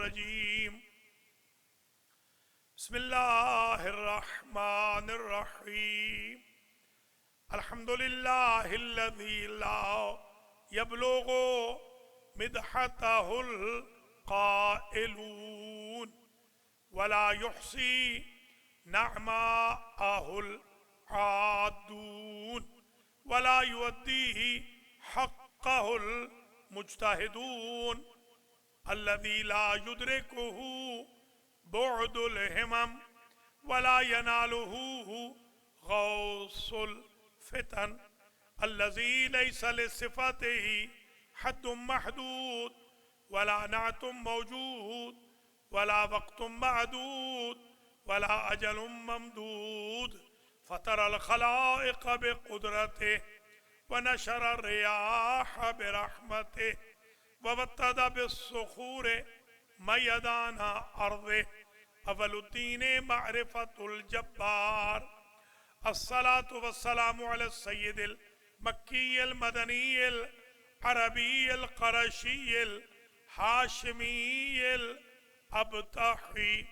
الرجيم بسم الله الرحمن الرحيم الحمد لله الذي لا يبلغ مدحته القائلون ولا يحصي نعماءه العادون ولا يؤديه حقه المجتهدون الذي لا يدركه بعد الهمم ولا يناله غوص الفتن الذي ليس لصفاته حد محدود ولا نعت موجود ولا وقت معدود ولا أجل ممدود فطر الخلائق بقدرته ونشر الرياح برحمته وابتدى بالصخور ميدان أرضه أول الدين معرفة الجبار الصلاة والسلام على السيد المكي المدني العربي القرشي الهاشمي الأبطحي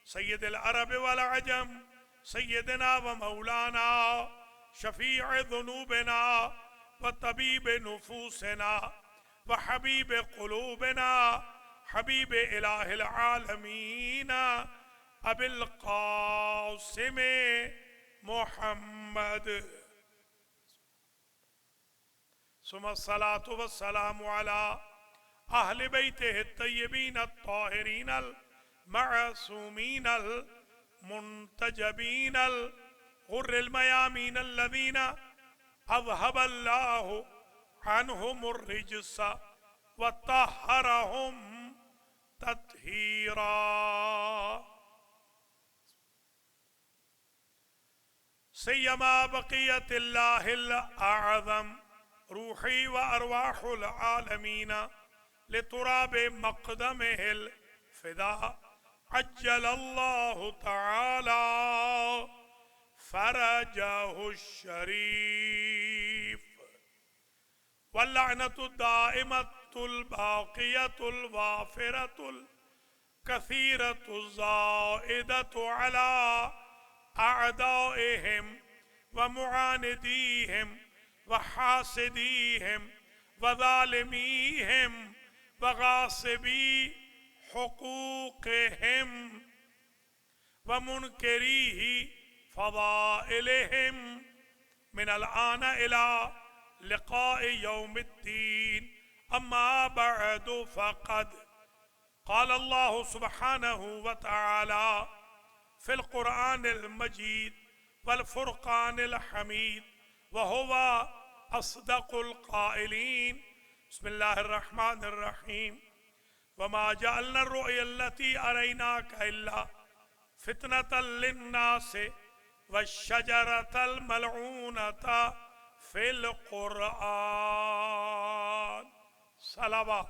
سيد العرب والعجم سيدنا ومولانا شفيع ذنوبنا وطبيب نفوسنا وحبيب قلوبنا حبيب إله العالمين أبي القاسم محمد ثم الصلاة والسلام على أهل بيته الطيبين الطاهرين المعصومين المنتجبين الغر الميامين الذين أذهب الله عنهم الرجس وطهرهم تطهيرا سيما بقية الله الأعظم روحي وأرواح العالمين لتراب مقدمه الفداء عجل الله تعالى فرجه الشريف واللعنة الدائمة الباقية الوافرة الكثيرة الزائدة على أعدائهم ومعانديهم وحاسديهم وظالميهم وغاصبي حقوقهم ومنكريه فضائلهم من الآن إلى لقاء يوم الدين أما بعد فقد قال الله سبحانه وتعالى في القرآن المجيد والفرقان الحميد وهو أصدق القائلين بسم الله الرحمن الرحيم وما جعلنا الرؤيا التي أريناك إلا فتنة للناس والشجرة الملعونة في القرآن صلوات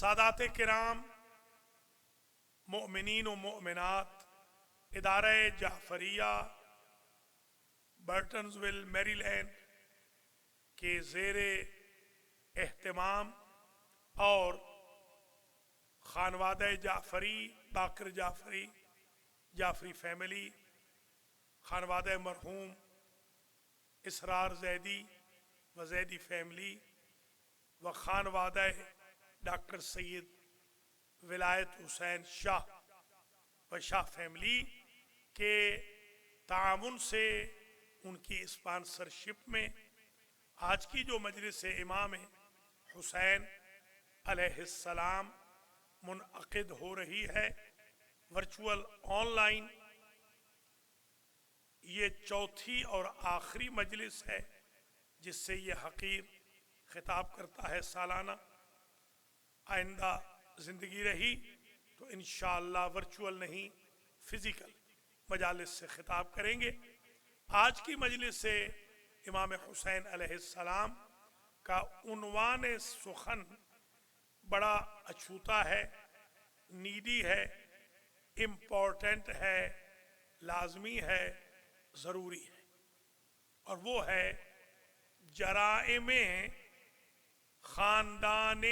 سادات کرام مؤمنین و مؤمنات ادارہ جعفریہ برٹنزویل میری لینڈ کے زیر اہتمام اور خانوادہ جعفری باقر جعفری جعفری فیملی خانوادہ مرحوم اسرار زیدی و زیدی فیملی و خانوادہ ڈاکٹر سید ولایت حسین شاہ و شاہ فیملی کے تعاون سے ان کی اسپانسرشپ میں آج کی جو مجلس امام حسین علیہ السلام منعقد ہو رہی ہے ورچوئل آن لائن، یہ چوتھی اور آخری مجلس ہے جس سے یہ حقیر خطاب کرتا ہے سالانہ. آئندہ زندگی رہی تو انشاءاللہ ورچوئل نہیں فزیکل مجالس سے خطاب کریں گے. آج کی مجلس سے امام حسین علیہ السلام کا عنوان سخن بڑا اچھوتا ہے، نیڈی ہے، امپورٹنٹ ہے، لازمی ہے، ضروری ہے، اور وہ ہے جرائم خاندان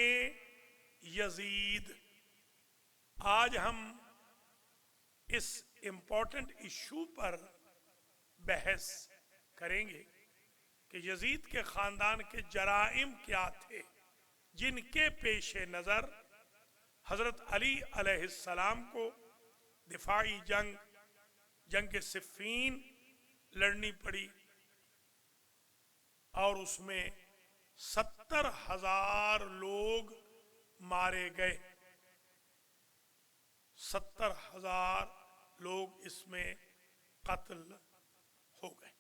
یزید. آج ہم اس امپورٹنٹ ایشو پر بحث کریں گے کہ یزید کے خاندان کے جرائم کیا تھے جن کے پیش نظر حضرت علی علیہ السلام کو دفاعی جنگ صفین لڑنی پڑی اور اس میں 70,000 لوگ مارے گئے. 70,000 لوگ اس میں قتل ہو گئے.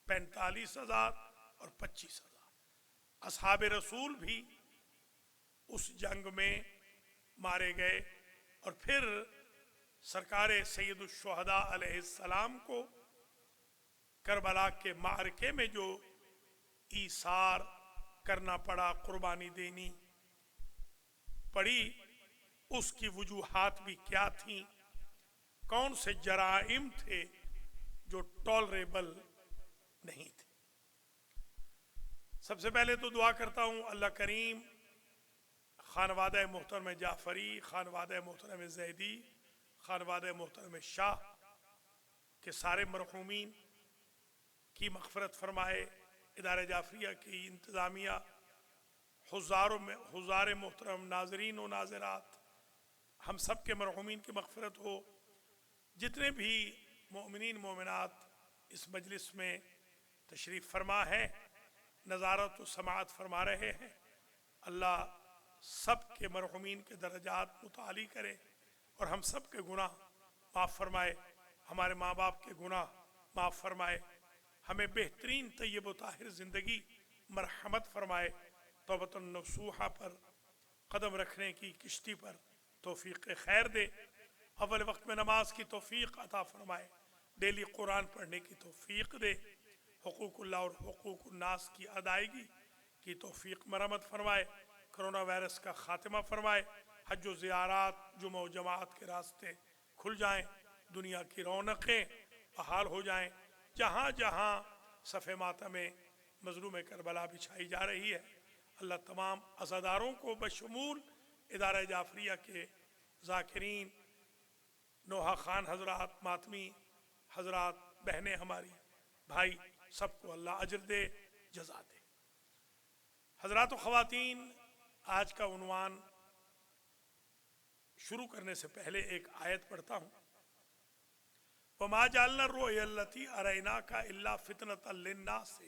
45,000 اور 25,000. اصحاب رسول بھی اس جنگ میں مارے گئے. اور پھر سرکار سید الشہداء علیہ السلام کو کربلا کے معرکے میں جو ایثار کرنا پڑا، قربانی دینی پڑی، اس کی وجوہات بھی کیا تھیں، کون سے جرائم تھے جو ٹالریبل نہیں تھے. سب سے پہلے تو دعا کرتا ہوں اللہ کریم خانوادہ محترم جعفری، خانوادہ محترم زیدی، خانوادہ محترم شاہ کے سارے مرحومین کی مغفرت فرمائے. ادارہ جعفریہ کی انتظامیہ، حضار محترم، ناظرین و ناظرات، ہم سب کے مرحومین کی مغفرت ہو. جتنے بھی مومنین مومنات اس مجلس میں تشریف فرما ہے، نظارت و سماعت فرما رہے ہیں، اللہ سب کے مرحومین کے درجات متعالی کرے اور ہم سب کے گناہ معاف فرمائے، ہمارے ماں باپ کے گناہ معاف فرمائے، ہمیں بہترین طیب و طاہر زندگی مرحمت فرمائے، توبۃ النصوحہ پر قدم رکھنے کی کشتی پر توفیق خیر دے، اول وقت میں نماز کی توفیق عطا فرمائے، ڈیلی قرآن پڑھنے کی توفیق دے، حقوق اللہ اور حقوق الناس کی ادائیگی کی توفیق مرحمت فرمائے، کرونا وائرس کا خاتمہ فرمائے، حج و زیارات، جمعہ و جماعت کے راستے کھل جائیں، دنیا کی رونقیں بحال ہو جائیں. جہاں جہاں صف ماتم مظلوم کربلا بچھائی جا رہی ہے، اللہ تمام عزاداروں کو بشمول ادارہ جعفریہ کے ذاکرین، نوحہ خان حضرات، ماتمی حضرات، بہنیں ہماری، بھائی، سب کو اللہ اجر دے، جزا دے. حضرات و خواتین، آج کا عنوان شروع کرنے سے پہلے ایک آیت پڑھتا ہوں. وَمَا جَعَلْنَا الرُّؤْيَا الَّتِي أَرَيْنَاكَ إِلَّا فِتْنَةً لِلنَّاسِ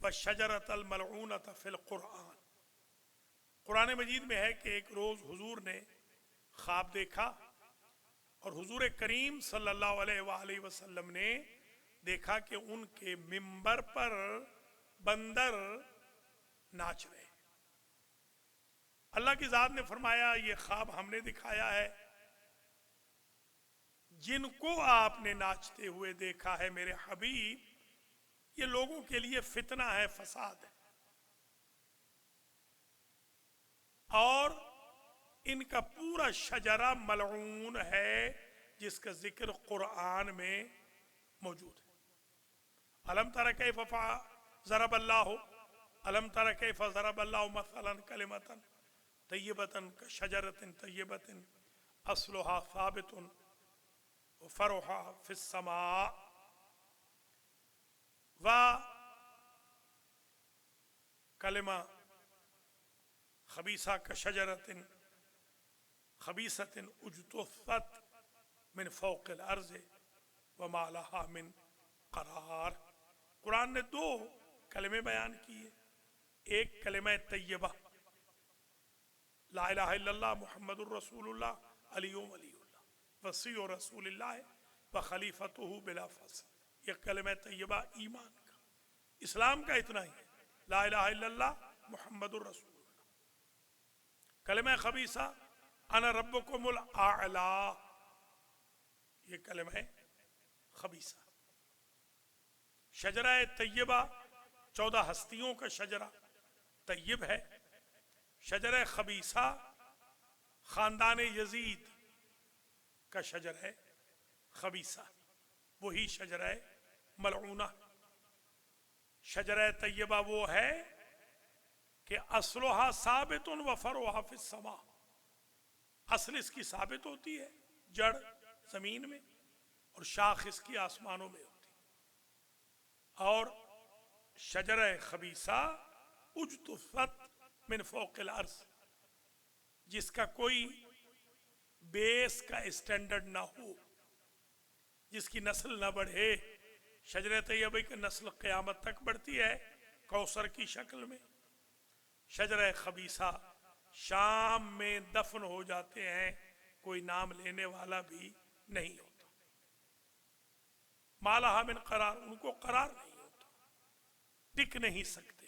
وَالشَّجَرَةَ الْمَلْعُونَةَ فِي الْقُرْآنِ. قرآن مجید میں ہے کہ ایک روز حضور نے خواب دیکھا اور حضور کریم صلی اللہ علیہ وآلہ وسلم نے دیکھا کہ ان کے منبر پر بندر ناچ رہے. اللہ کی ذات نے فرمایا یہ خواب ہم نے دکھایا ہے، جن کو آپ نے ناچتے ہوئے دیکھا ہے میرے حبیب، یہ لوگوں کے لیے فتنہ ہے، فساد ہے، اور ان کا پورا شجرہ ملعون ہے جس کا ذکر قرآن میں موجود ہے. الم تر کیف ضرب اللہ مثلا کلمۃ طیبۃ کشجرۃ طیبۃ اصلها ثابت وفرعها فی السماء و کلمہ خبیثہ کشجرۃ خبیثۃ اجتثت من فوق الارض وما لها من قرار. قرآن نے دو کلمے بیان کیے، ایک کلمہ طیبہ لا الہ الا اللہ محمد الرسول اللہ علی ولی اللہ وصی رسول اللہ وخلیفتہ بلا فصل. یہ کلمہ طیبہ ایمان کا، اسلام کا اتنا ہی ہے، لا الہ الا اللہ محمد الرسول اللہ. کلمہ خبیثہ انا ربکم الاعلی، یہ کلمہ خبیثہ. شجرہ طیبہ 14 ہستیوں کا شجرہ طیب ہے. شجرہ خبیثہ خاندان یزید کا شجر ہے خبیثہ، وہی شجرہ ملعونہ. شجرہ طیبہ وہ ہے کہ اصلها ثابت و فرعها فی السماء، اصل اس کی ثابت ہوتی ہے جڑ زمین میں، اور شاخ اس کی آسمانوں میں ہوتی ہے۔ اور شجرہ خبیثہ اجتثت من فوق الارض، جس کا کوئی بیس کا اسٹینڈرڈ نہ ہو، جس کی نسل نہ بڑھے۔ شجرہ طیبہ کی نسل قیامت تک بڑھتی ہے کوثر کی شکل میں، شجرہ خبیثہ شام میں دفن ہو جاتے ہیں، کوئی نام لینے والا بھی نہیں ہوتا۔ ما لہا من قرار، ان کو قرار نہیں ہوتا، ٹک نہیں سکتے۔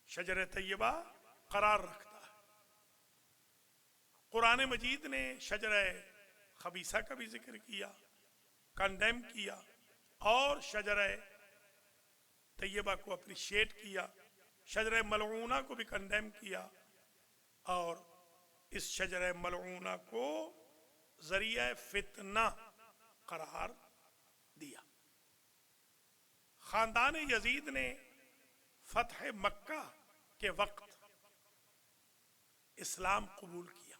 شجرہ طیبہ قرار رکھتا ہے۔ قرآن مجید نے شجرہ خبیثہ کا بھی ذکر کیا، کنڈیم کیا، اور شجرہ طیبہ کو اپریشیٹ کیا، شجرہ ملعونہ کو بھی کنڈیم کیا، اور اس شجرہ ملعونہ کو ذریعہ فتنہ قرار دیا۔ خاندان یزید نے فتح مکہ کے وقت اسلام قبول کیا۔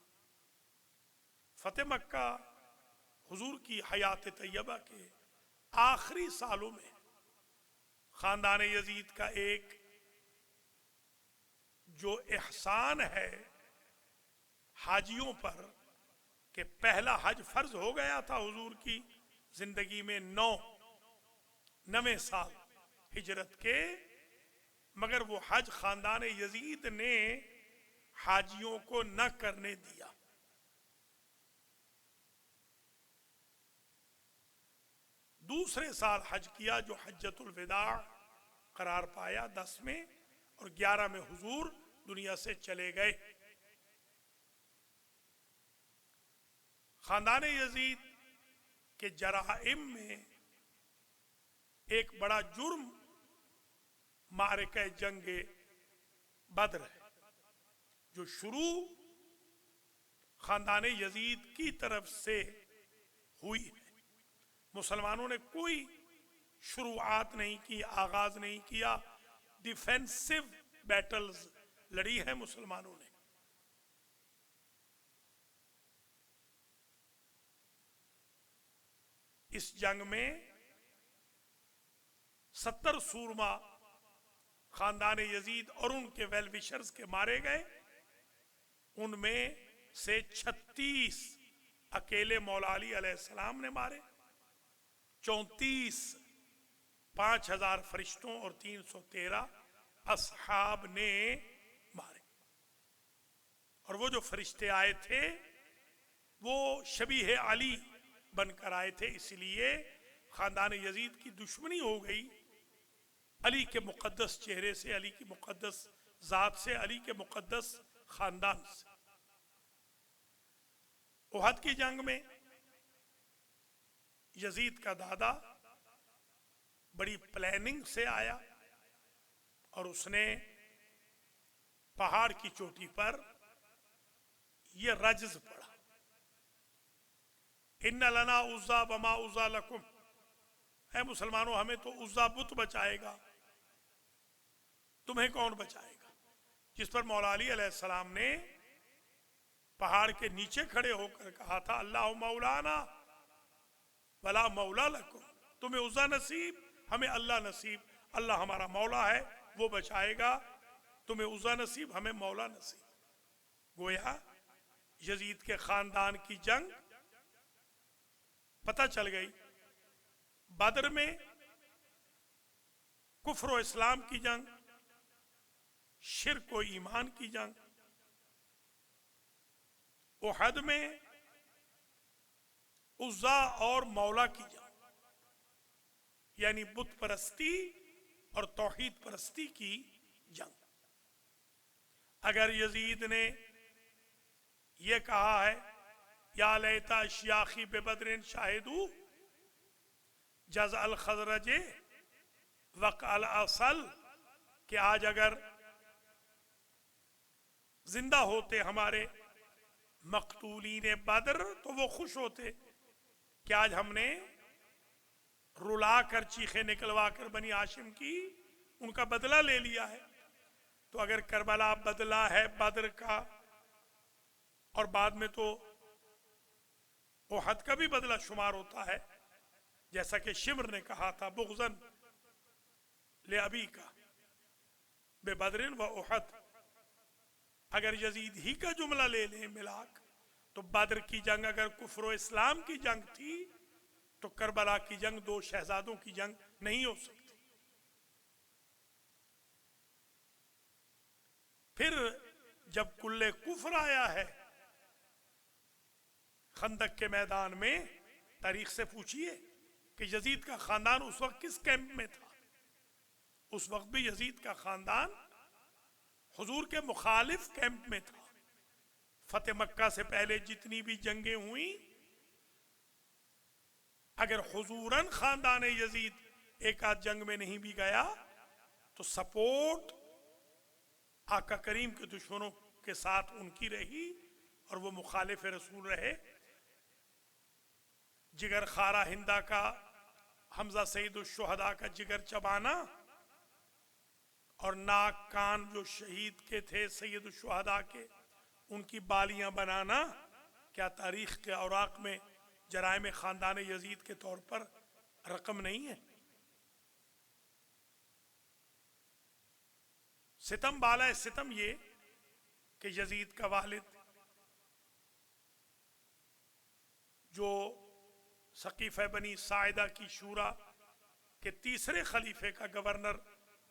فتح مکہ حضور کی حیات طیبہ کے آخری سالوں میں خاندان یزید کا ایک جو احسان ہے حاجیوں پر، کہ پہلا حج فرض ہو گیا تھا حضور کی زندگی میں 9 سال ہجرت کے، مگر وہ حج خاندان یزید نے حاجیوں کو نہ کرنے دیا۔ دوسرے سال حج کیا جو حجۃ الوداع قرار پایا 10 میں، اور 11 میں حضور دنیا سے چلے گئے۔ خاندان یزید کے جرائم میں ایک بڑا جرم معرکہ جنگ بدر ہے، جو شروع خاندان یزید کی طرف سے ہوئی ہے۔ مسلمانوں نے کوئی شروعات نہیں کی، آغاز نہیں کیا، ڈیفینسو بیٹلز لڑی ہے مسلمانوں نے۔ اس جنگ میں 70 سورما خاندان یزید اور ان کے ویل وشرز کے مارے گئے، ان میں سے 36 اکیلے مولا علی علیہ السلام نے مارے، 34 5000 فرشتوں اور 313 اصحاب نے مارے۔ اور وہ جو فرشتے آئے تھے وہ شبیہ علی بن کر آئے تھے، اس لیے خاندان یزید کی دشمنی ہو گئی علی کے مقدس چہرے سے، علی کی مقدس ذات سے، علی کے مقدس خاندان سے۔ احد کی جنگ میں یزید کا دادا بڑی پلاننگ سے آیا، اور اس نے پہاڑ کی چوٹی پر یہ رجز پڑھا، ان لنا عزا وما عزا لکم، اے مسلمانوں ہمیں تو عزا بت بچائے گا، تمہیں کون بچائے گا؟ جس پر مولا علی علیہ السلام نے پہاڑ کے نیچے کھڑے ہو کر کہا تھا اللہ مولانا ولا مولا لکم، تمہیں عزا نصیب ہمیں اللہ نصیب، اللہ ہمارا مولا ہے وہ بچائے گا، تمہیں عزا نصیب ہمیں مولا نصیب۔ گویا یزید کے خاندان کی جنگ پتہ چل گئی۔ بدر میں کفر و اسلام کی جنگ، شرک و ایمان کی جنگ، احد میں عزا اور مولا کی جنگ، یعنی بت پرستی اور توحید پرستی کی جنگ۔ اگر یزید نے یہ کہا ہے یا لیتا اشیاخی ببدر شاہدو جز الخزرج وقع الاصل، کہ آج اگر زندہ ہوتے ہمارے مقتولین بدر تو وہ خوش ہوتے کہ آج ہم نے رلا کر چیخیں نکلوا کر بنی ہاشم کی ان کا بدلہ لے لیا ہے. تو اگر کربلا بدلہ ہے بدر کا اور بعد میں تو احد کا بھی بدلہ شمار ہوتا ہے، جیسا کہ شمر نے کہا تھا بغضن لے ابی کا بے بدرن و احد. اگر یزید ہی کا جملہ لے لیں ملاک تو بدر کی جنگ اگر کفر و اسلام کی جنگ تھی تو کربلا کی جنگ دو شہزادوں کی جنگ نہیں ہو سکتی. پھر جب کل کفر آیا ہے خندق کے میدان میں، تاریخ سے پوچھئے کہ یزید کا خاندان اس وقت کس کیمپ میں تھا. اس وقت بھی یزید کا خاندان حضور کے مخالف کیمپ میں تھا. فتح مکہ سے پہلے جتنی بھی جنگیں ہوئیں، اگر حضوراً خاندان یزید ایک آدھ جنگ میں نہیں بھی گیا تو سپورٹ آقا کریم کے دشمنوں کے ساتھ ان کی رہی اور وہ مخالف رسول رہے. جگر خارہ ہندا کا حمزہ سید الشہداء کا جگر چبانا اور ناک کان جو شہید کے تھے سید الشہداء کے ان کی بالیاں بنانا، کیا تاریخ کے اوراق میں جرائم خاندان یزید کے طور پر رقم نہیں ہے؟ ستم بالا ستم یہ کہ یزید کا والد جو سقیفہ بنی ساعدہ کی شورا کے تیسرے خلیفے کا گورنر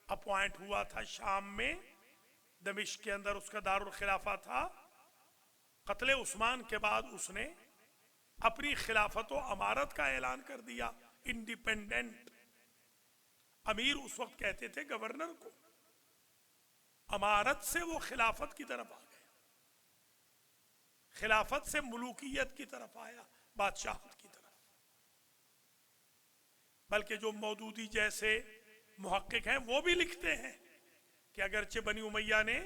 اپوائنٹ ہوا تھا شام میں، دمشق کے اندر اس کا دارالخلافہ تھا. قتل عثمان کے بعد اس نے اپنی خلافت و امارت کا اعلان کر دیا، انڈیپینڈنٹ. امیر اس وقت کہتے تھے گورنر کو، امارت سے وہ خلافت کی طرف آ گیا، خلافت سے ملوکیت کی طرف آیا، بادشاہت کی طرف. بلکہ جو مودودی جیسے محقق ہیں وہ بھی لکھتے ہیں کہ اگرچہ بنی امیہ نے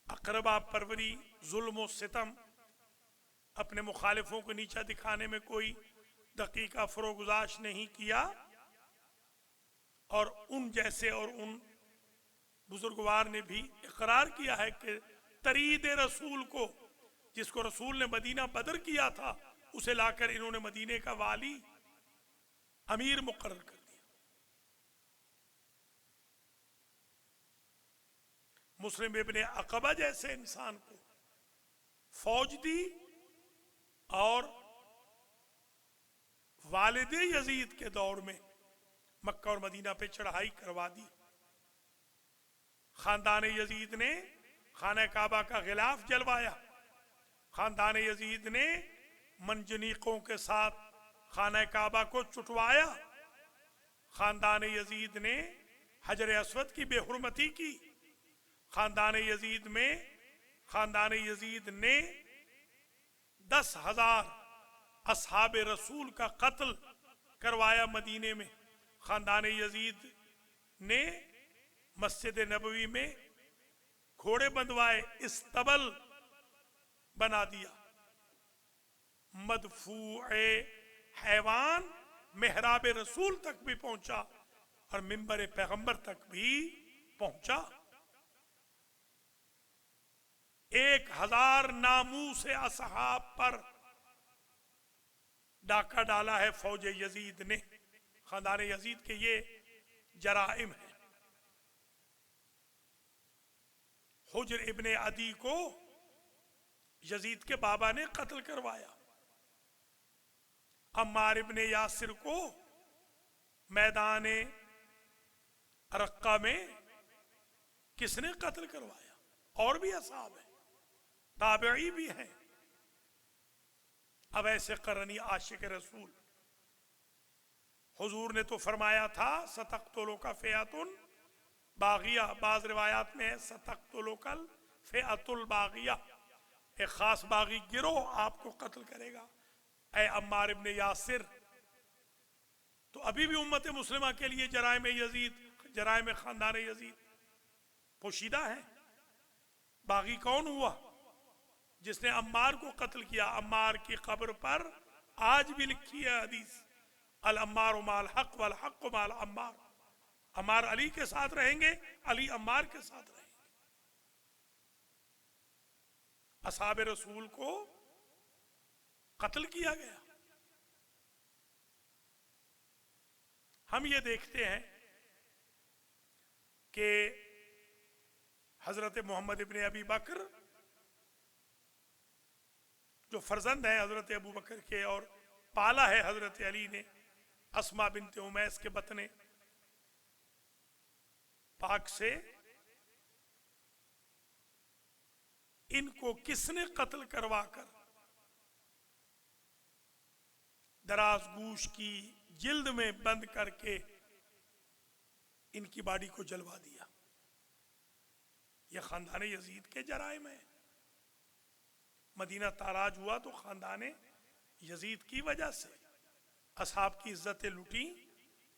اقربا پروری، ظلم و ستم، اپنے مخالفوں کو نیچا دکھانے میں کوئی دقیقہ فروگزاش نہیں کیا، اور ان جیسے اور ان بزرگوار نے بھی اقرار کیا ہے کہ ترید رسول کو، جس کو رسول نے مدینہ بدر کیا تھا، اسے لا کر انہوں نے مدینے کا والی امیر مقرر کر دیا. مسلم ابن عقبہ جیسے انسان کو فوج دی اور والد یزید کے دور میں مکہ اور مدینہ پہ چڑھائی کروا دی. خاندان یزید نے خانہ کعبہ کا غلاف جلوایا، خاندان یزید نے منجنیقوں کے ساتھ خانہ کعبہ کو چٹوایا، خاندان یزید نے حجر اسود کی بے حرمتی کی، خاندان یزید نے 10,000 اصحاب رسول کا قتل کروایا مدینے میں. خاندان یزید نے مسجد نبوی میں گھوڑے بندوائے، استبل بنا دیا. مدفوع حیوان محراب رسول تک بھی پہنچا اور منبر پیغمبر تک بھی پہنچا. 1,000 ناموس اصحاب پر ڈاکہ ڈالا ہے فوج یزید نے. خاندان یزید کے یہ جرائم ہیں. حجر ابن عدی کو یزید کے بابا نے قتل کروایا. عمار ابن یاسر کو میدان رقہ میں کس نے قتل کروایا؟ اور بھی اصحاب ہیں، تابعی بھی ہیں. اب ایسے قرنی عاشق رسول، حضور نے تو فرمایا تھا ستقتلک فئۃ باغیہ، بعض روایات میں ہے ستقتلک الفئۃ الباغیہ، ایک خاص باغی گروہ آپ کو قتل کرے گا. اے عمار ابن یاسر، تو ابھی بھی امت مسلمہ کے لیے جرائم یزید، جرائم خاندان یزید پوشیدہ ہیں. باغی کون ہوا؟ جس نے عمار کو قتل کیا. عمار کی قبر پر آج بھی لکھی ہے حدیث، العمار مع الحق والحق مع العمار. عمار علی کے ساتھ رہیں گے، علی عمار کے ساتھ رہیں گے۔ اصحاب رسول کو قتل کیا گیا۔ ہم یہ دیکھتے ہیں کہ حضرت محمد ابن ابی بکر جو فرزند ہیں حضرت ابو بکر کے اور پالا ہے حضرت علی نے، اسما بنت امیس کے بطن پاک سے، ان کو کس نے قتل کروا کر دراز گوش کی جلد میں بند کر کے ان کی باڈی کو جلوا دیا؟ یہ خاندان یزید کے جرائم ہیں۔ مدینہ تاراج ہوا تو خاندان یزید کی وجہ سے، اصحاب کی عزتیں لٹی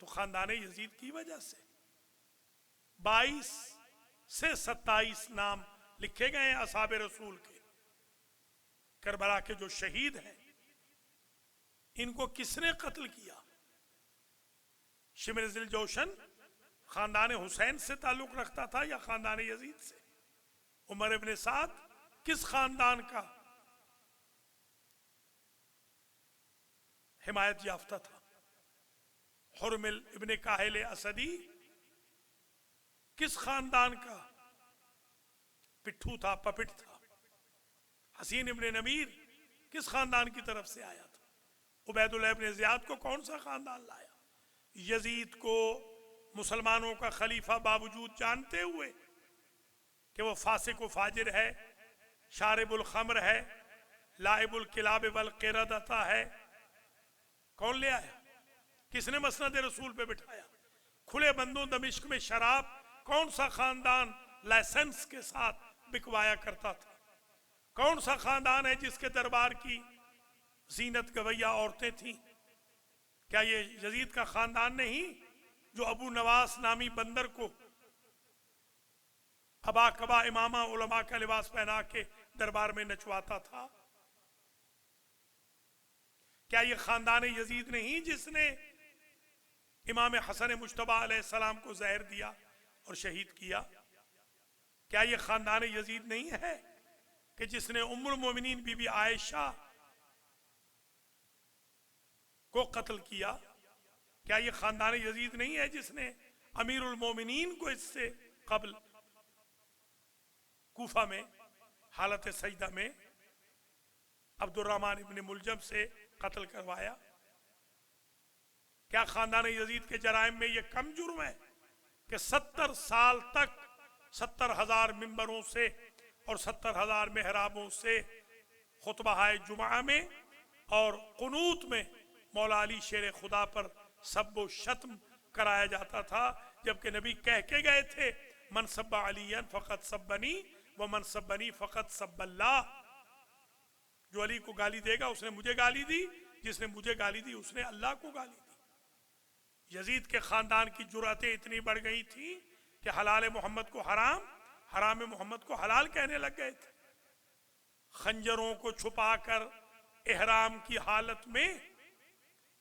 تو خاندان یزید کی وجہ سے۔ 22 سے 27 نام لکھے گئے ہیں اصحاب رسول کے، کربلا کے جو شہید ہیں، ان کو کس نے قتل کیا؟ شمر ذی الجوشن خاندان حسین سے تعلق رکھتا تھا یا خاندان یزید سے؟ عمر ابن سعد کس خاندان کا حمایت یافتہ تھا؟ حرمل ابن کاہل اسدی کس خاندان کا پٹھو تھا، پپٹ تھا؟ حسین ابن نمیر کس خاندان کی طرف سے آیا تھا؟ عبید اللہ ابن زیاد کو کون سا خاندان لایا؟ یزید کو مسلمانوں کا خلیفہ باوجود جانتے ہوئے کہ وہ فاسق و فاجر ہے، شارب الخمر ہے، لائب الکلاب والقردہ ہے، کون لے آیا؟ کس نے مسند رسول پہ بٹھایا؟ کھلے بندوں دمشق میں شراب کون سا خاندان لائسنس کے ساتھ بکوایا کرتا تھا؟ کون سا خاندان ہے جس کے دربار کی زینت گویا عورتیں تھیں؟ کیا یہ یزید کا خاندان نہیں جو ابو نواس نامی بندر کو ابا کبا امامہ علماء کا لباس پہنا کے دربار میں نچواتا تھا؟ کیا یہ خاندان یزید نہیں جس نے امام حسن مجتبی علیہ السلام کو زہر دیا اور شہید کیا؟ کیا یہ خاندان یزید نہیں ہے کہ جس نے ام المومنین بی بی عائشہ کو قتل کیا؟ کیا یہ خاندان یزید نہیں ہے جس نے امیر المومنین کو اس سے قبل کوفہ میں حالت سجدہ میں عبد الرحمن ابن ملجم سے قتل کروایا؟ کیا خاندان یزید کے جرائم میں یہ کم جرم ہے کہ 70 سال تک 70,000 ممبروں سے اور 70,000 محرابوں سے خطبہ جمعہ میں اور قنوت میں مولا علی شیر خدا پر سب و شتم کرایا جاتا تھا، جبکہ نبی کہہ کے گئے تھے من سب علی فقط سبنی ومن سبنی فقط سب اللہ، جو علی کو گالی دے گا اس نے مجھے گالی دی، جس نے مجھے گالی دی اس نے اللہ کو گالی دی۔ یزید کے خاندان کی جرأتیں اتنی بڑھ گئی تھیں کہ حلال محمد کو حرام، حرام محمد کو حلال کہنے لگ گئے تھے۔ خنجروں کو چھپا کر احرام کی حالت میں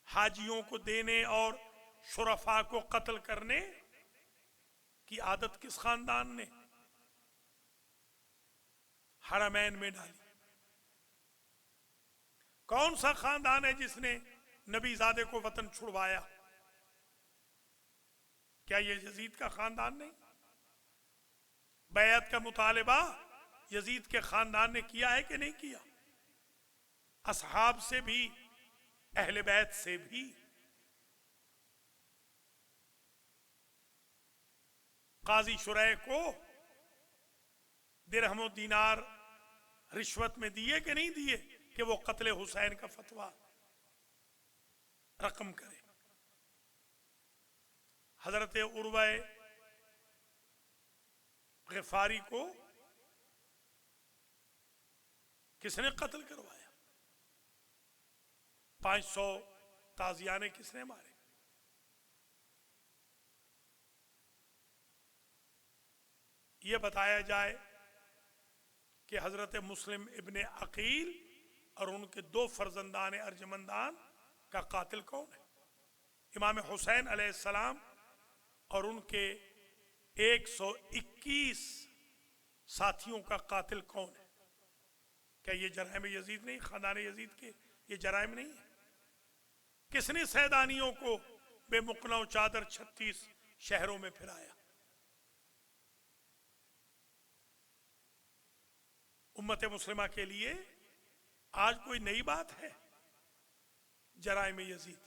حاجیوں کو دینے اور شرفاء کو قتل کرنے کی عادت کس خاندان نے حرمین میں ڈالی؟ کون سا خاندان ہے جس نے نبی زادے کو وطن چھڑوایا؟ کیا یہ یزید کا خاندان نہیں؟ بیعت کا مطالبہ یزید کے خاندان نے کیا ہے کہ نہیں کیا؟ اصحاب سے بھی، اہل بیت سے بھی۔ قاضی شریح کو درہم و دینار رشوت میں دیے کہ نہیں دیے کہ وہ قتل حسین کا فتویٰ رقم کرے؟ حضرت عروہ غفاری کو کس نے قتل کروایا؟ 500 تازیانے کس نے مارے؟ یہ بتایا جائے کہ حضرت مسلم ابن عقیل اور ان کے 2 فرزندان ارجمندان کا قاتل کون ہے؟ امام حسین علیہ السلام اور ان کے 121 ساتھیوں کا قاتل کون ہے؟ کیا یہ جرائم یزید نہیں؟ خاندان یزید کے یہ جرائم نہیں ہے؟ کس نے سیدانیوں کو بے مقنع و چادر 36 شہروں میں پھرایا؟ امت مسلمہ کے لیے آج کوئی نئی بات ہے جرائم یزید؟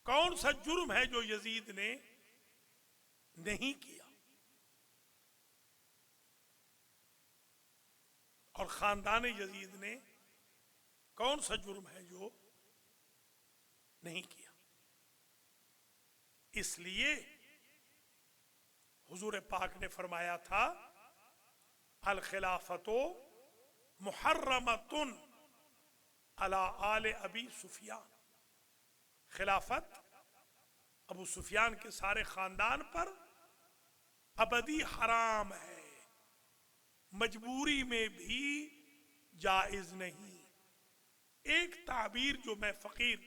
کون سا جرم ہے جو یزید نے نہیں کیا؟ اور خاندان یزید نے کون سا جرم ہے جو نہیں کیا؟ اس لیے حضور پاک نے فرمایا تھا الخلافت محرمۃ علی آل ابی سفیان، خلافت ابو سفیان کے سارے خاندان پر ابدی حرام ہے، مجبوری میں بھی جائز نہیں۔ ایک تعبیر جو میں فقیر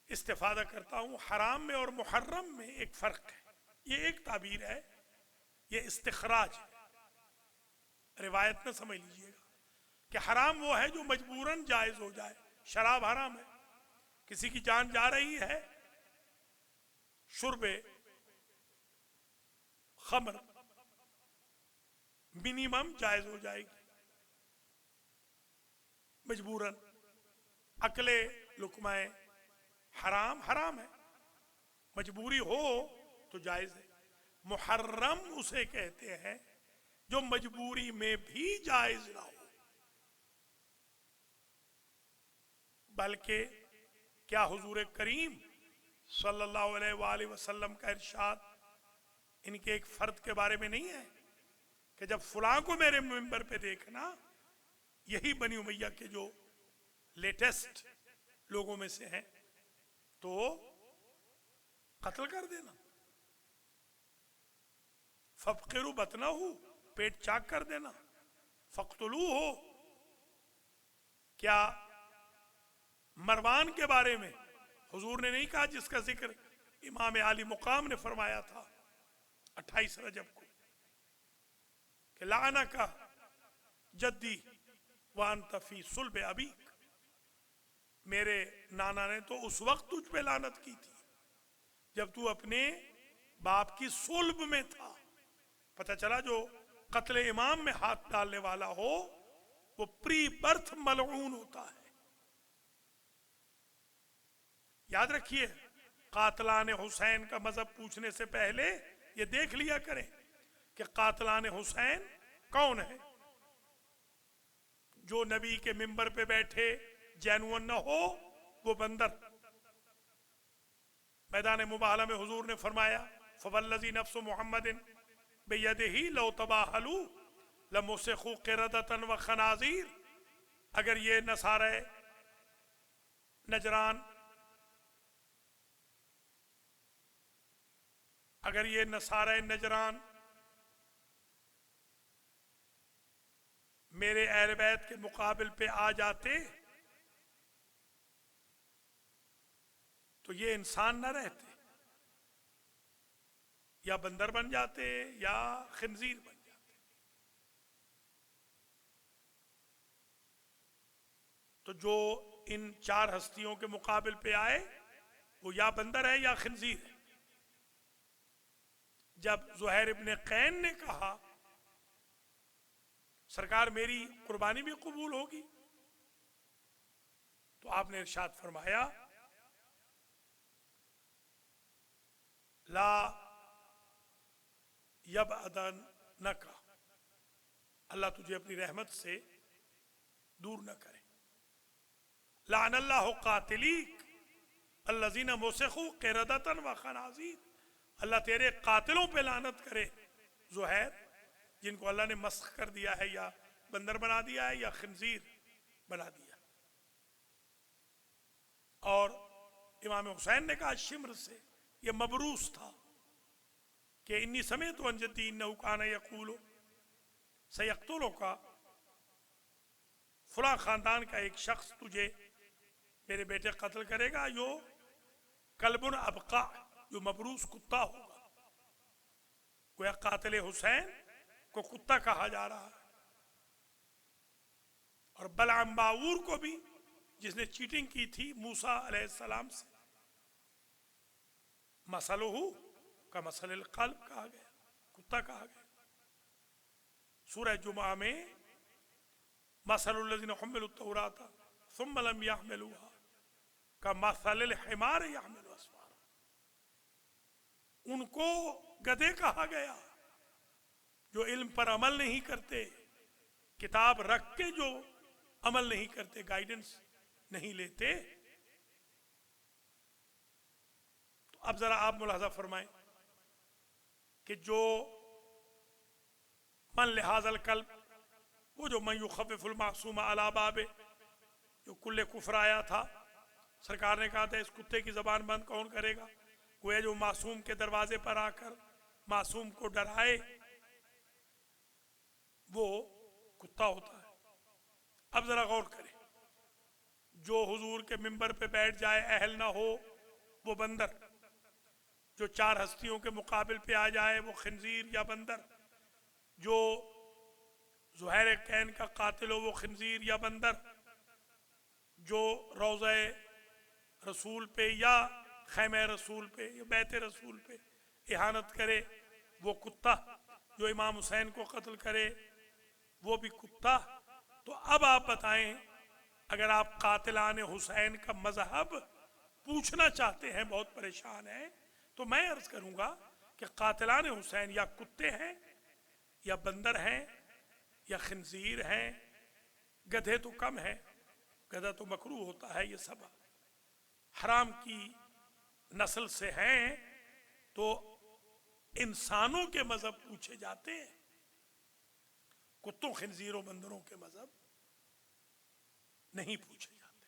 استفادہ کرتا ہوں، حرام میں اور محرم میں ایک فرق ہے، یہ ایک تعبیر ہے، یہ استخراج ہے، روایت نہ سمجھ لیجئے گا کہ حرام وہ ہے جو مجبوراً جائز ہو جائے۔ شراب حرام ہے، کسی کی جان جا رہی ہے، شرب خمر منیمم جائز ہو جائے گی مجبوراً۔ اکل لقمہ حرام حرام ہے، مجبوری ہو تو جائز ہے۔ محرم اسے کہتے ہیں جو مجبوری میں بھی جائز نہ ہو، بلکہ کیا حضور کریم صلی اللہ علیہ وآلہ وسلم کا ارشاد ان کے ایک فرد کے بارے میں نہیں ہے کہ جب فلاں کو میرے منبر پہ دیکھنا، یہی بنی امیہ کے جو لیٹسٹ لوگوں میں سے ہیں، تو قتل کر دینا، فَفْقِرُوا بَطْنَهُ، پیٹ چاک کر دینا، فَقْتُلُوهُ۔ کیا مروان کے بارے میں حضور نے نہیں کہا، جس کا ذکر امام عالی مقام نے فرمایا تھا 28 رجب کو، کہ لعنک جدی وانت فی صلب ابیک، میرے نانا نے تو اس وقت تجھ پہ لعنت کی تھی جب تو اپنے باپ کی صلب میں تھا۔ پتہ چلا جو قتل امام میں ہاتھ ڈالنے والا ہو وہ پری برتھ ملعون ہوتا ہے۔ یاد رکھیے، قاتلان حسین کا مذہب پوچھنے سے پہلے یہ دیکھ لیا کریں کہ قاتلان حسین کون ہے۔ جو نبی کے منبر پہ بیٹھے جینون نہ ہو وہ بندر۔ میدان مباہلہ میں حضور نے فرمایا فوالذی نفس محمد بیدہ لو تباہلوا لمسخوا قردۃ وخنازیر، اگر یہ نصارى نجران، اگر یہ نصارى نجران میرے اہل بیت کے مقابل پہ آ جاتے تو یہ انسان نہ رہتے، یا بندر بن جاتے یا خنزیر بن جاتے۔ تو جو ان چار ہستیوں کے مقابل پہ آئے وہ یا بندر ہے یا خنزیر ہے۔ جب زہیر ابن قین نے کہا سرکار میری قربانی بھی قبول ہوگی، تو آپ نے ارشاد فرمایا لا یبعدنک، اللہ تجھے اپنی رحمت سے دور نہ کرے۔ لعن اللہ قاتلیک الذین مسخوا قردۃ وخنازیر، اللہ تیرے قاتلوں پہ لعنت کرے زہیر، جن کو اللہ نے مسخ کر دیا ہے، یا بندر بنا دیا ہے یا خنزیر بنا دیا۔ اور امام حسین نے کہا شمر سے، یہ مبروس تھا کہ انی سمعت عن جدی انہ کان یقول سیقتلک، فلاں خاندان کا ایک شخص تجھے میرے بیٹے قتل کرے گا، جو کلبن ابقا، جو مبروس کتا ہوگا، گویا قاتل حسین کو کتا کہا جا رہا ہے. اور بلعام باور کو بھی، جس نے چیٹنگ کی تھی موسیٰ علیہ السلام سے، مثلہ کا مثل القلب کہا گیا، کتا کہا گیا. سورہ جمعہ میں مثل الذین حملوا التوراۃ ثم لم يحملوها کمثل الحمار يحمل اسفارا، ان کو گدھے کہا گیا جو علم پر عمل نہیں کرتے، کتاب رکھ کے جو عمل نہیں کرتے، گائیڈنس نہیں لیتے. تو اب ذرا آپ ملاحظہ فرمائیں کہ جو من لہذا القلب، وہ جو من یخفف المعصوم علی بابے، جو کل کفر آیا تھا، سرکار نے کہا تھا اس کتے کی زبان بند کون کرے گا، گویا جو معصوم کے دروازے پر آ کر معصوم کو ڈرائے وہ کتا ہوتا ہے. اب ذرا غور کریں، جو حضور کے منبر پہ بیٹھ جائے اہل نہ ہو وہ بندر، جو چار ہستیوں کے مقابل پہ آ جائے وہ خنزیر یا بندر، جو زہیر کین کا قاتل ہو وہ خنزیر یا بندر، جو روضہ رسول پہ یا خیمہ رسول پہ یا بیت رسول پہ اہانت کرے وہ کتا، جو امام حسین کو قتل کرے وہ بھی کتا. تو اب آپ بتائیں، اگر آپ قاتلان حسین کا مذہب پوچھنا چاہتے ہیں، بہت پریشان ہیں، تو میں عرض کروں گا کہ قاتلان حسین یا کتے ہیں یا بندر ہیں یا خنزیر ہیں، گدھے تو کم ہیں، گدھا تو مکروہ ہوتا ہے، یہ سب حرام کی نسل سے ہیں. تو انسانوں کے مذہب پوچھے جاتے ہیں، کتوں خنزیروں بندروں کے مذہب نہیں پوچھے جاتے.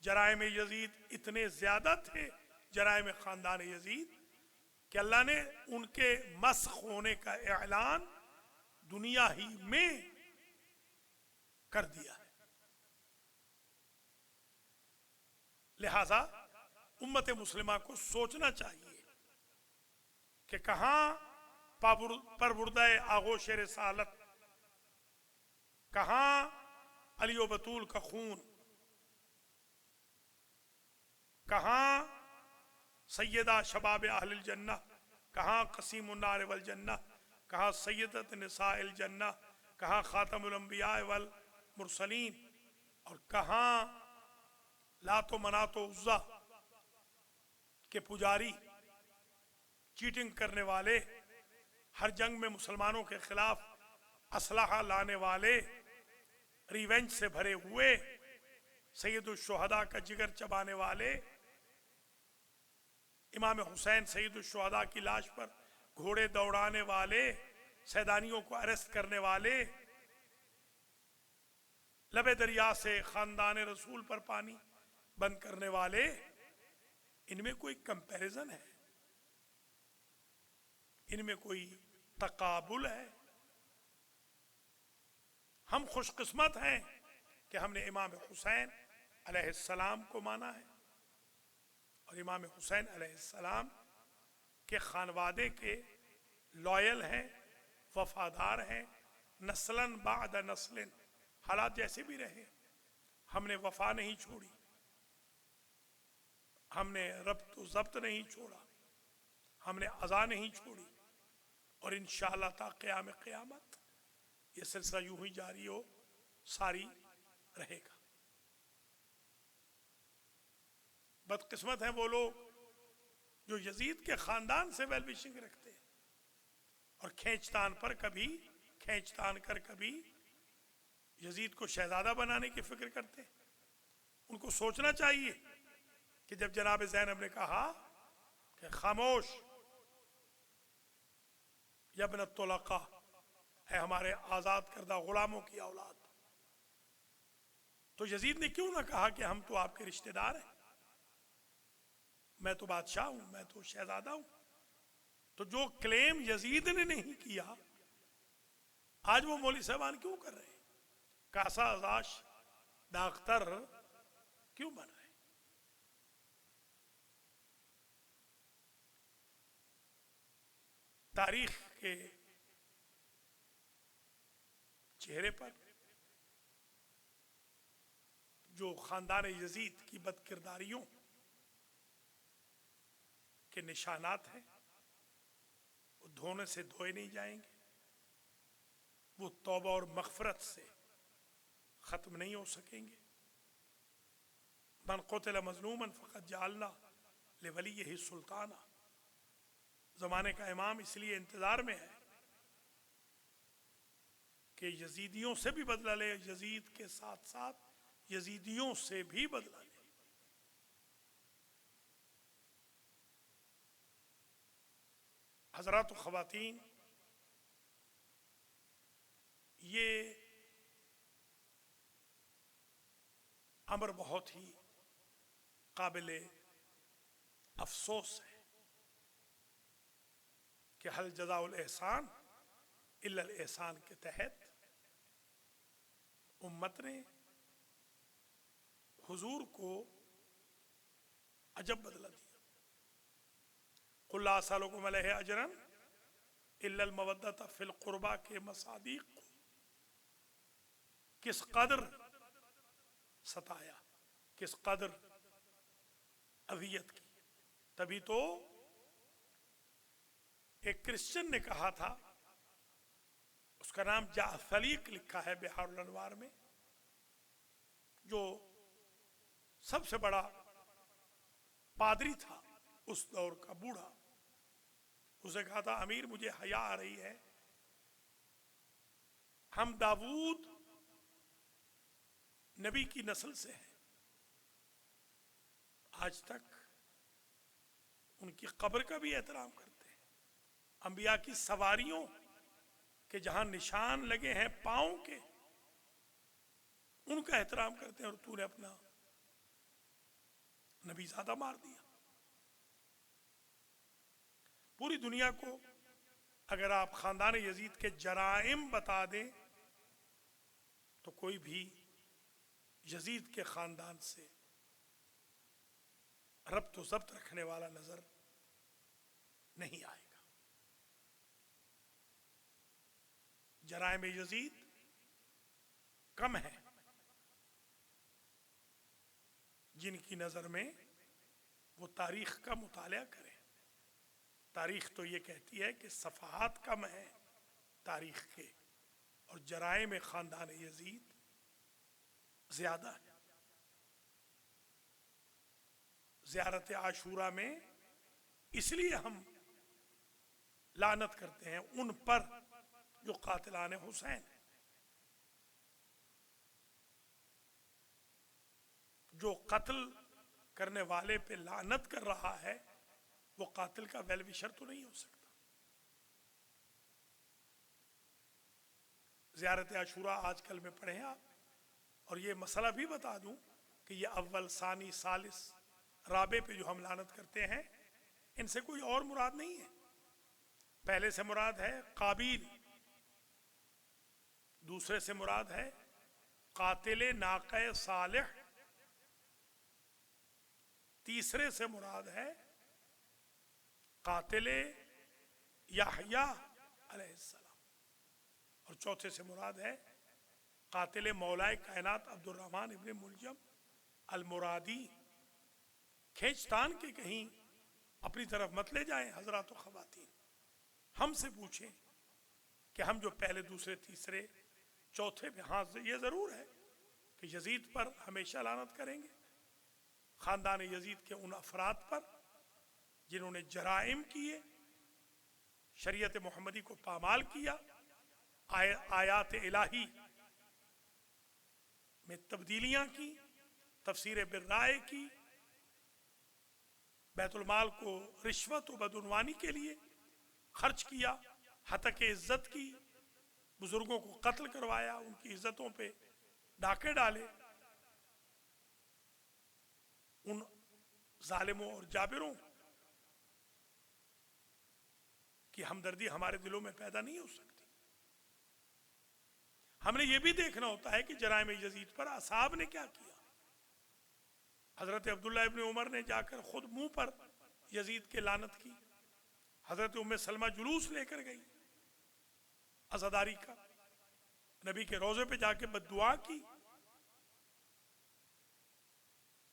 جرائم یزید اتنے زیادہ تھے، جرائم خاندان یزید، کہ اللہ نے ان کے مسخ ہونے کا اعلان دنیا ہی میں کر دیا ہے. لہذا امت مسلمہ کو سوچنا چاہیے کہ کہاں پروردہ آغوش رسالت، کہاں علی و بطول کا خون، کہاں سیدہ شباب اہل الجنہ، کہاں قسیم النار والجنہ، کہاں سیدت نساء الجنہ، کہاں خاتم الانبیاء والمرسلین، اور کہاں لات و منات و عزا کے پجاری، چیٹنگ کرنے والے، ہر جنگ میں مسلمانوں کے خلاف اسلحہ لانے والے، ریونج سے بھرے ہوئے، سید الشہداء کا جگر چبانے والے، امام حسین سید الشہداء کی لاش پر گھوڑے دوڑانے والے، سیدانیوں کو اریسٹ کرنے والے، لبے دریا سے خاندان رسول پر پانی بند کرنے والے، ان میں کوئی کمپیریزن ہے؟ ان میں کوئی تقابل ہے؟ ہم خوش قسمت ہیں کہ ہم نے امام حسین علیہ السلام کو مانا ہے، اور امام حسین علیہ السلام کے خانوادے کے لائل ہیں، وفادار ہیں، نسلاً بعد نسل، حالات جیسے بھی رہے ہم نے وفا نہیں چھوڑی، ہم نے ربط و ضبط نہیں چھوڑا، ہم نے عزا نہیں چھوڑی، اور انشاءاللہ تا قیام قیامت یہ سلسلہ یوں ہی جاری ہو ساری رہے گا. بدقسمت ہیں وہ لوگ جو یزید کے خاندان سے ویل وشنگ رکھتے ہیں اور کھینچتان پر کبھی کھینچتان کر کبھی یزید کو شہزادہ بنانے کی فکر کرتے ہیں. ان کو سوچنا چاہیے کہ جب جناب زینب نے کہا کہ خاموش یا ابن الطلقاء، ہے ہمارے آزاد کردہ غلاموں کی اولاد، تو یزید نے کیوں نہ کہا کہ ہم تو آپ کے رشتہ دار ہیں، میں تو بادشاہ ہوں، میں تو شہزادہ ہوں. تو جو کلیم یزید نے نہیں کیا آج وہ مولوی صاحبان کیوں کر رہے ہیں؟ کاسا ازاش، داختر کیوں بن رہے ہیں؟ تاریخ کے چہرے پر جو خاندان یزید کی بد کرداریوں کے نشانات ہیں وہ دھونے سے دھوئے نہیں جائیں گے، وہ توبہ اور مغفرت سے ختم نہیں ہو سکیں گے۔ من قتل مظلوما فقد جعلنا لولیہ سلطانا، زمانے کا امام اس لیے انتظار میں ہے کہ یزیدیوں سے بھی بدلہ لے، یزید کے ساتھ ساتھ یزیدیوں سے بھی بدلہ لے۔ حضرات و خواتین، یہ امر بہت ہی قابل افسوس ہے کہ حل جزاء الاحسان الا الاحسان کے تحت امت نے حضور کو عجب بدلہ دیا۔ قل لا اسألکم علیہ اجرا الا المودۃ فی القربى کے مصادیق کو کس قدر ستایا، کس قدر اذیت کی۔ تبھی تو ایک کرسچن نے کہا تھا، اس کا نام جعفریق لکھا ہے بحار الانوار میں، جو سب سے بڑا پادری تھا اس دور کا، بوڑھا، اسے کہا تھا امیر مجھے حیا آ رہی ہے، ہم داؤد نبی کی نسل سے ہیں، آج تک ان کی قبر کا بھی احترام کرتے ہیں، انبیاء کی سواریوں کہ جہاں نشان لگے ہیں پاؤں کے ان کا احترام کرتے ہیں، اور تو نے اپنا نبی زادہ مار دیا۔ پوری دنیا کو اگر آپ خاندان یزید کے جرائم بتا دیں تو کوئی بھی یزید کے خاندان سے ربط و ضبط رکھنے والا نظر نہیں آئے گا۔ جرائم یزید کم ہیں جن کی نظر میں وہ تاریخ کا مطالعہ کریں۔ تاریخ تو یہ کہتی ہے کہ صفحات کم ہیں تاریخ کے، اور جرائم خاندان یزید زیادہ ہیں۔ زیارت عاشورہ میں اس لیے ہم لعنت کرتے ہیں ان پر جو قاتلان حسین ہیں، جو قتل کرنے والے پہ لعنت کر رہا ہے وہ قاتل کا ویل وشر تو نہیں ہو سکتا۔ زیارت عاشورہ آج کل میں پڑھیں آپ، اور یہ مسئلہ بھی بتا دوں کہ یہ اول ثانی ثالث رابع پہ جو ہم لعنت کرتے ہیں ان سے کوئی اور مراد نہیں ہے۔ پہلے سے مراد ہے قابیل، دوسرے سے مراد ہے قاتل ناقہ صالح، تیسرے سے مراد ہے قاتل یحییٰ علیہ السلام، اور چوتھے سے مراد ہے قاتل مولائے کائنات عبد الرحمن ابن ملجم المرادی۔ کھینچ تان کے کہیں اپنی طرف مت لے جائیں حضرات و خواتین، ہم سے پوچھیں کہ ہم جو پہلے دوسرے تیسرے چوتھے پہ، ہاں یہ ضرور ہے کہ یزید پر ہمیشہ لعنت کریں گے، خاندان یزید کے ان افراد پر جنہوں نے جرائم کیے، شریعت محمدی کو پامال کیا، آیات الہی میں تبدیلیاں کی، تفسیر بالرائے کی، بیت المال کو رشوت و بدعنوانی کے لیے خرچ کیا، ہتک عزت کی، بزرگوں کو قتل کروایا، ان کی عزتوں پہ ڈاکے ڈالے۔ ان ظالموں اور جابروں کی ہمدردی ہمارے دلوں میں پیدا نہیں ہو سکتی۔ ہم نے یہ بھی دیکھنا ہوتا ہے کہ جرائم یزید پر اصحاب نے کیا کیا۔ حضرت عبداللہ ابن عمر نے جا کر خود منہ پر یزید کے لعنت کی، حضرت ام سلمہ جلوس لے کر گئی عزاداری کا، نبی کے روضے پہ جا کے بد دعا کی.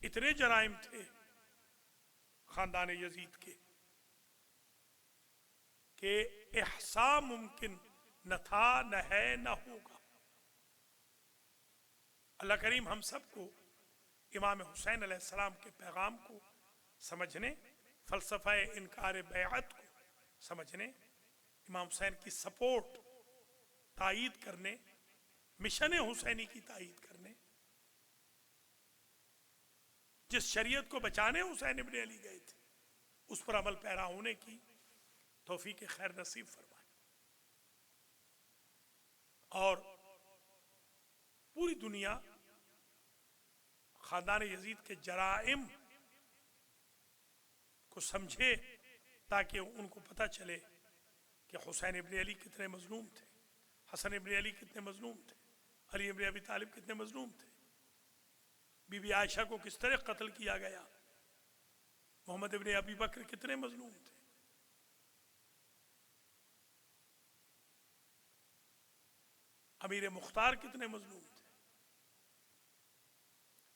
اتنے جرائم تھے خاندان یزید کے کہ احصاء ممکن نہ تھا، نہ ہے، نہ ہوگا. اللہ کریم ہم سب کو امام حسین علیہ السلام کے پیغام کو سمجھنے، فلسفہ انکار بیعت کو سمجھنے، امام حسین کی سپورٹ تائید کرنے، مشن حسینی کی تائید کرنے، جس شریعت کو بچانے حسین ابن علی گئے تھے اس پر عمل پیرا ہونے کی توفیق خیر نصیب فرمائے. اور پوری دنیا خاندان یزید کے جرائم کو سمجھے تاکہ ان کو پتہ چلے کہ حسین ابن علی کتنے مظلوم تھے، حسن ابن علی کتنے مظلوم تھے، علی ابن ابی طالب کتنے مظلوم تھے، بی بی عائشہ کو کس طرح قتل کیا گیا، محمد ابن ابی بکر کتنے مظلوم تھے. امیر مختار کتنے مظلوم تھے.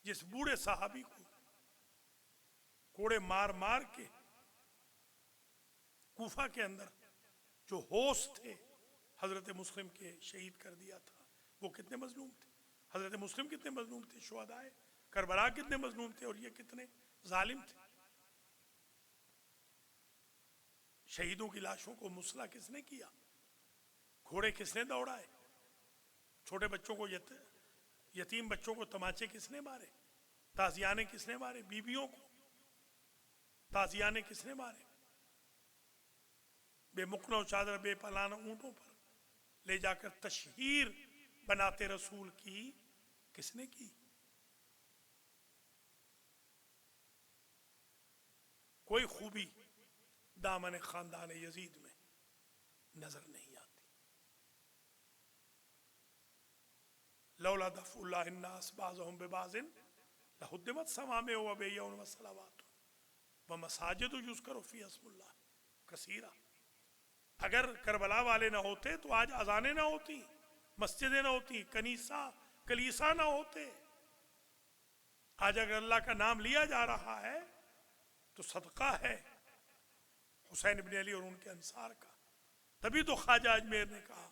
جس بوڑھے صحابی کو کوڑے مار مار کے کوفہ کے اندر جو ہوش تھے حضرت مسلم کے شہید کر دیا تھا، وہ کتنے مظلوم تھے. حضرت مسلم کتنے مظلوم تھے، شہدائے کربلا کتنے مظلوم تھے، اور یہ کتنے ظالم تھے. شہیدوں کی لاشوں کو مسلح کس نے کیا، گھوڑے کس نے دوڑائے، چھوٹے بچوں کو یتیم بچوں کو تماچے کس نے مارے، تازیانے کس نے مارے، بیویوں کو تازیانے کس نے مارے، بے مقنع و چادر بے پالانہ اونٹوں پر لے جا کر تشہیر بناتے رسول کی کس نے کی. کوئی خوبی دامن خاندان یزید میں نظر نہیں آتی. لولا دفع اللہ الناس بعضهم ببعض لہدمت صوامع وبیع وصلوات ومساجد یذکر فیہا اسم اللہ کثیرا. اگر کربلا والے نہ ہوتے تو آج اذانیں نہ ہوتی، مسجدیں نہ ہوتی، کلیسا نہ ہوتے. آج اگر اللہ کا نام لیا جا رہا ہے تو صدقہ ہے حسین ابن علی اور ان کے انصار کا. تبھی تو خواجہ اجمیر نے کہا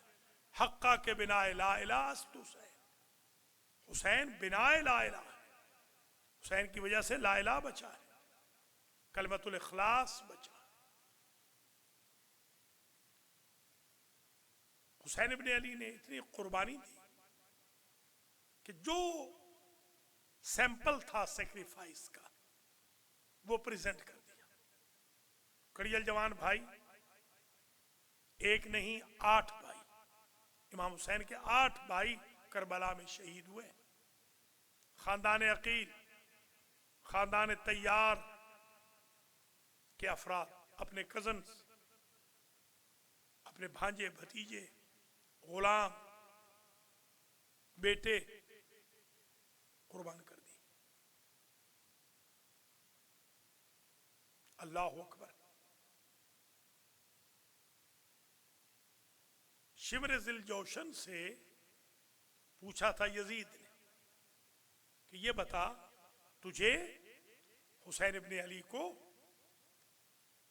حقا کے بنا لا الہ است حسین. حسین بنا لا الہ ہے، حسین کی وجہ سے لا الہ بچا ہے، کلمۃ الاخلاص بچا. حسین ابن علی نے اتنی قربانی دی کہ جو سیمپل تھا سیکریفائس کا وہ پریزنٹ کر دیا. کڑیل جوان بھائی ایک نہیں 8 بھائی، امام حسین کے 8 بھائی کربلا میں شہید ہوئے. خاندان عقیل، خاندان طیار کے افراد اپنے کزنز، اپنے بھانجے بھتیجے، غلام، بیٹے قربان کر دی. اللہ اکبر. شمر ذی الجوشن سے پوچھا تھا یزید نے کہ یہ بتا تجھے حسین ابن علی کو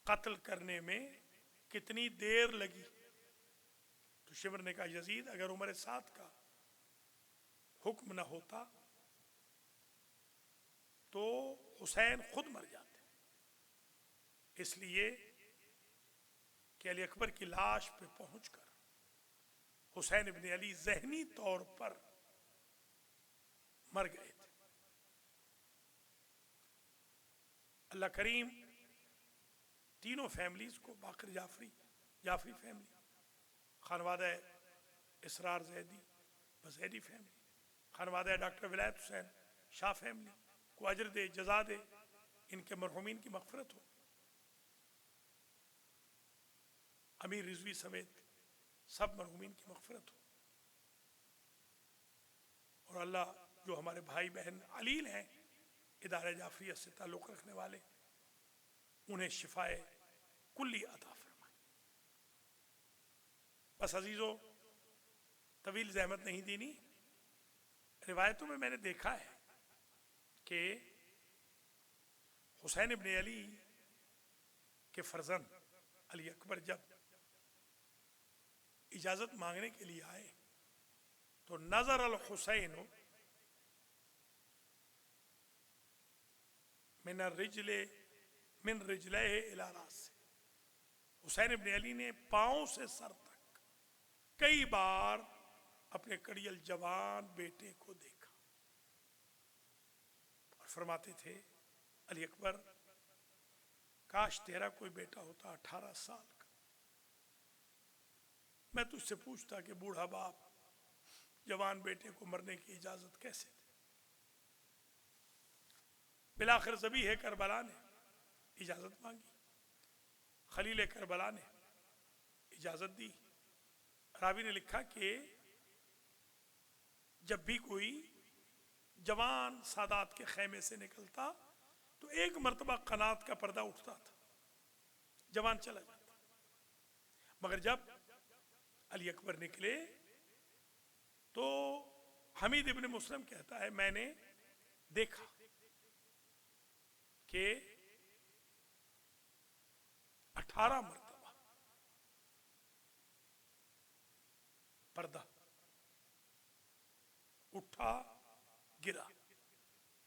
قتل کرنے میں کتنی دیر لگی؟ تو شمر نے کہا یزید اگر عمر سعد کا حکم نہ ہوتا تو حسین خود مر جاتے، اس لیے کہ علی اکبر کی لاش پہ پہنچ کر حسین ابن علی ذہنی طور پر مر گئے تھے. اللہ کریم تینوں فیملیز کو، باقر جعفری فیملی، خانوادہ اسرار زیدی زیدی فیملی، خانوادہ ڈاکٹر ولایت حسین شاہ فیملی کو اجر دے، جزا دے، ان کے مرحومین کی مغفرت ہو. امیر رضوی سمیت سب مرحومین کی مغفرت ہو. اور اللہ جو ہمارے بھائی بہن علیل ہیں ادارہ جعفریہ سے تعلق رکھنے والے، انہیں شفائے کلی عطا فرمائے. بس عزیزو طویل زحمت نہیں دینی. روایتوں میں نے دیکھا ہے کہ حسین ابن علی کے فرزند علی اکبر جب اجازت مانگنے کے لیے آئے تو نظر الحسین من رجلہ الی راس. حسین ابن علی نے پاؤں سے سر تک کئی بار اپنے کڑیل جوان بیٹے کو دیکھا اور فرماتے تھے علی اکبر کاش تیرا کوئی بیٹا ہوتا 18 سال کا, میں تجھ سے پوچھتا کہ بوڑھا باپ جوان بیٹے کو مرنے کی اجازت کیسے دے. بالآخر ذبیح کربلا نے اجازت مانگی, خلیل کربلا نے اجازت دی. راوی نے لکھا کہ جب بھی کوئی جوان سادات کے خیمے سے نکلتا تو ایک مرتبہ قنات کا پردہ اٹھتا تھا, جوان چلا جاتا. مگر جب علی اکبر نکلے تو حمید ابن مسلم کہتا ہے میں نے دیکھا کہ 18 مرتبہ پردہ اٹھا گرا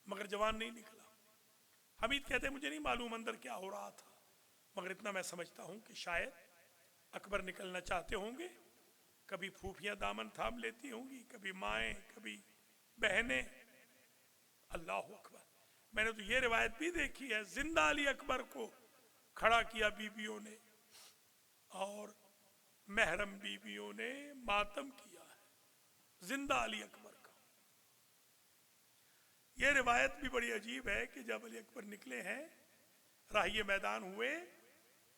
مگر جوان نہیں نکلا. حمید کہتے ہیں مجھے نہیں معلوم اندر کیا ہو رہا تھا, مگر اتنا میں سمجھتا ہوں کہ شاید اکبر نکلنا چاہتے ہوں گے, کبھی پھوپھیاں دامن تھام لیتی ہوں گی, کبھی مائیں, کبھی بہنیں. اللہ اکبر. میں نے تو یہ روایت بھی دیکھی ہے زندہ علی اکبر کو کھڑا کیا بیویوں نے اور محرم بیویوں نے ماتم کیا ہے زندہ علی اکبر کا. یہ روایت بھی بڑی عجیب ہے کہ جب علی اکبر نکلے ہیں راہی میدان ہوئے